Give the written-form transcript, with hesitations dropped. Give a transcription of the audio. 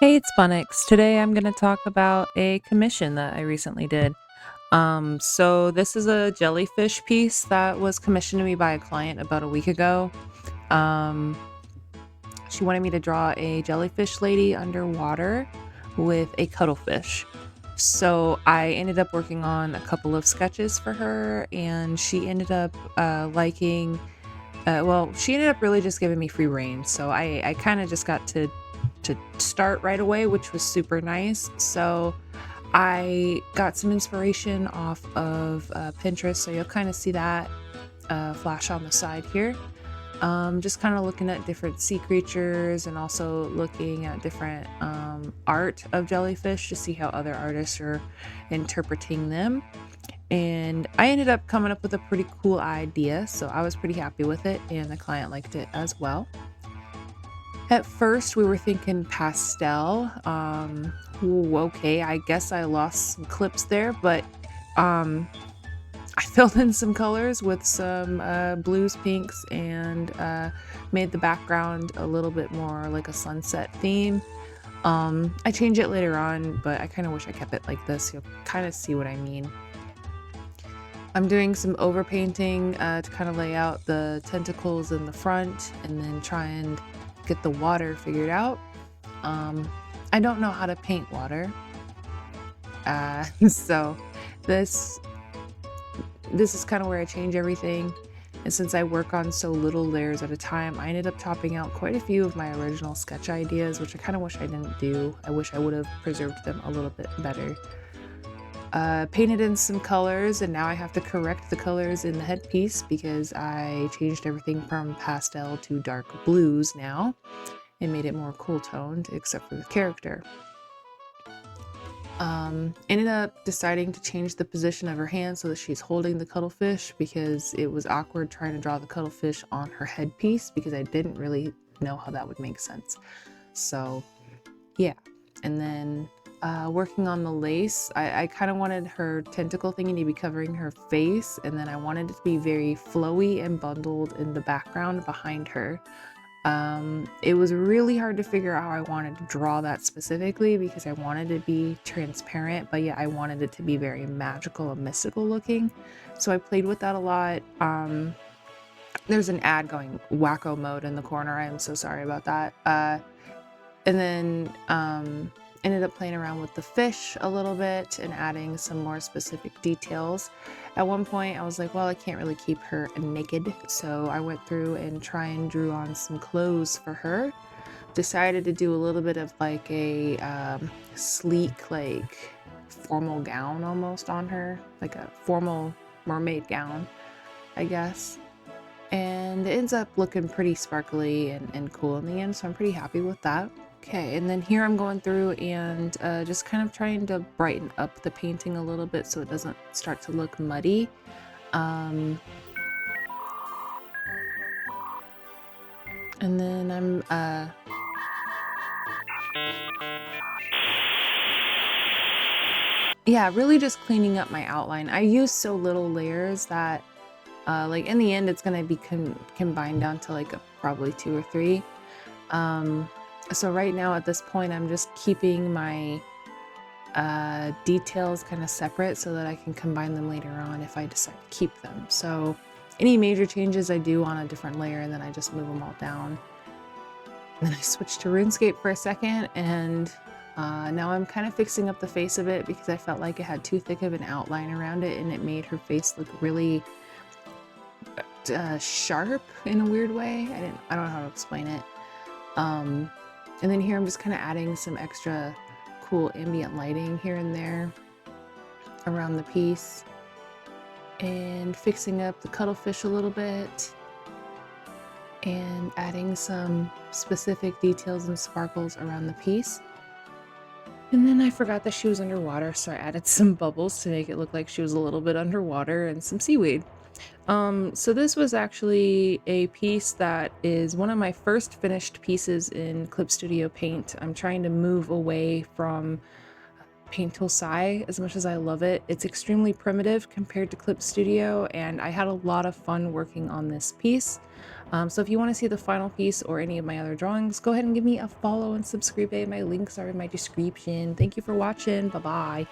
Hey, it's Bunix. Today I'm going to talk about a commission that I recently did. So this is a jellyfish piece that was commissioned to me by a client about a week ago. Um, she wanted me to draw a jellyfish lady underwater with a cuttlefish. So I ended up working on a couple of sketches for her, and she ended up liking. She ended up really just giving me free reign. So I kind of just got to start right away, which was super nice. So I got some inspiration off of Pinterest, so you'll kind of see that flash on the side here. Just kind of looking at different sea creatures and also looking at different art of jellyfish to see how other artists are interpreting them. And I ended up coming up with a pretty cool idea, so I was pretty happy with it, and the client liked it as well. At first, we were thinking pastel. Okay, I guess I lost some clips there, but I filled in some colors with some blues, pinks, and made the background a little bit more like a sunset theme. I change it later on, but I kind of wish I kept it like this. You'll kind of see what I mean. I'm doing some overpainting to kind of lay out the tentacles in the front and then try and get the water figured out. I don't know how to paint water. So this is kind of where I change everything. And since I work on so little layers at a time, I ended up chopping out quite a few of my original sketch ideas, which I kind of wish I didn't do. I wish I would have preserved them a little bit better. Painted in some colors, and now I have to correct the colors in the headpiece because I changed everything from pastel to dark blues now and made it more cool toned except for the character. Ended up deciding to change the position of her hand so that she's holding the cuttlefish because it was awkward trying to draw the cuttlefish on her headpiece because I didn't really know how that would make sense. So yeah, and then working on the lace, I kind of wanted her tentacle thingy to be covering her face, and then I wanted it to be very flowy and bundled in the background behind her. It was really hard to figure out how I wanted to draw that specifically because I wanted it to be transparent, but yet I wanted it to be very magical and mystical looking. So I played with that a lot. There's an ad going wacko mode in the corner. I am so sorry about that. And then ended up playing around with the fish a little bit and adding some more specific details. At one point I was like, well, I can't really keep her naked, so I went through and drew on some clothes for her. Decided to do a little bit of like a sleek, like formal gown almost on her, like a formal mermaid gown, I guess. And it ends up looking pretty sparkly and cool in the end, so I'm pretty happy with that. Okay, and then here I'm going through and just kind of trying to brighten up the painting a little bit so it doesn't start to look muddy. And then I'm yeah, really just cleaning up my outline. I use so little layers that like in the end it's gonna be combined down to like probably 2 or 3. So right now at this point I'm just keeping my details kind of separate so that I can combine them later on if I decide to keep them. So any major changes I do on a different layer and then I just move them all down. And then I switched to Runescape for a second, and now I'm kind of fixing up the face of it because I felt like it had too thick of an outline around it and it made her face look really sharp in a weird way. I don't know how to explain it. And then here I'm just kind of adding some extra cool ambient lighting here and there around the piece and fixing up the cuttlefish a little bit and adding some specific details and sparkles around the piece. And then I forgot that she was underwater, so I added some bubbles to make it look like she was a little bit underwater and some seaweed. So this was actually a piece that is one of my first finished pieces in Clip Studio Paint. I'm trying to move away from Paint Tool Sai as much as I love it. It's extremely primitive compared to Clip Studio, and I had a lot of fun working on this piece. So if you want to see the final piece or any of my other drawings, go ahead and give me a follow and subscribe. My links are in my description. Thank you for watching. Bye-bye.